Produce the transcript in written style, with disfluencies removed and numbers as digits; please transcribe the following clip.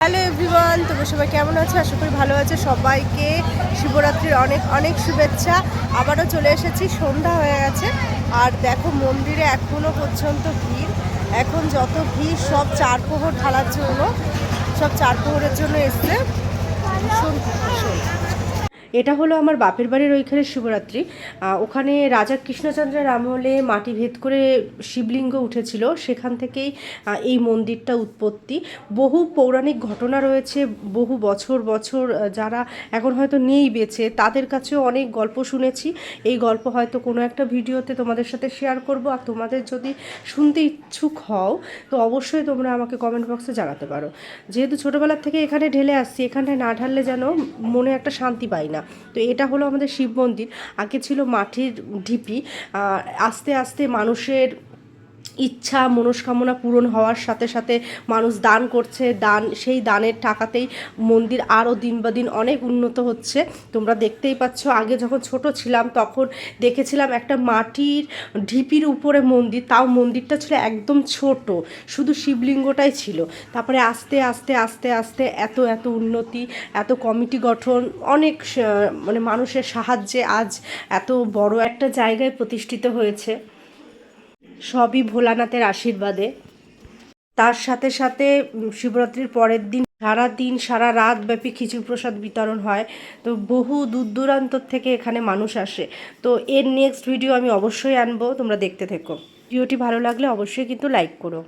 Hello everyone, তোমরা সবাই কেমন আছো? আশা করি ভালো আছে। সবাইকে শিবরাত্রির অনেক অনেক শুভেচ্ছা। আবারও চলে এসেছি, সন্ধ্যা হয়ে গেছে আর দেখো মন্দিরে এখনও পর্যন্ত ভিড়। এখন যত ভিড় সব চার প্রহর ঢালার জন্য, সব চার প্রহরের জন্য এসছে। ভীষণ ভীষণ এটা হলো আমার বাপের বাড়ির ওইখানে শিবরাত্রি। ওখানে রাজা কৃষ্ণচন্দ্রের আমলে মাটি ভেদ করে শিবলিঙ্গ উঠেছিল, সেখান থেকেই এই মন্দিরটা উৎপত্তি। বহু পৌরাণিক ঘটনা রয়েছে, বহু বছর বছর যারা এখন হয়তো নেই বেঁচে, তাদের কাছেও অনেক গল্প শুনেছি। এই গল্প হয়তো কোনো একটা ভিডিওতে তোমাদের সাথে শেয়ার করব। আর তোমাদের যদি শুনতে ইচ্ছুক হও তো অবশ্যই তোমরা আমাকে কমেন্ট বক্সে জানাতে পারো। যেহেতু ছোটোবেলার থেকে এখানে ঢেলে আসছি, এখানটায় না ঢাললে যেন মনে একটা শান্তি পাই না। তো এটা হলো আমাদের শিব মন্দির। আগে ছিল মাটির ঢিপি। আস্তে আস্তে মানুষের ইচ্ছা মনস্কামনা পূরণ হওয়ার সাথে সাথে মানুষ দান করছে, সেই দানের টাকাতেই মন্দির আরও দিন বা দিন অনেক উন্নত হচ্ছে। তোমরা দেখতেই পাচ্ছ, আগে যখন ছোট ছিলাম তখন দেখেছিলাম একটা মাটির ঢিপির উপরে মন্দির, তাও মন্দিরটা ছিল একদম ছোট, শুধু শিবলিঙ্গটাই ছিল। তারপরে আস্তে আস্তে আস্তে আস্তে এত এত উন্নতি, এত কমিটি গঠন, অনেক মানে মানুষের সাহায্যে আজ এত বড় একটা জায়গায় প্রতিষ্ঠিত হয়েছে, সবই ভোলানাথের আশীর্বাদে। তার সাথে সাথে শিবরাত্রির পরের দিন সারা দিন সারা রাত ব্যাপী খিচুড়ি প্রসাদ বিতরণ হয়। তো বহু দূর দূরান্ত থেকে এখানে মানুষ আসে। তো এর নেক্সট ভিডিও আমি অবশ্যই আনবো, তোমরা দেখতে থেকো। ভিডিওটি ভালো লাগলে অবশ্যই কিন্তু লাইক করো।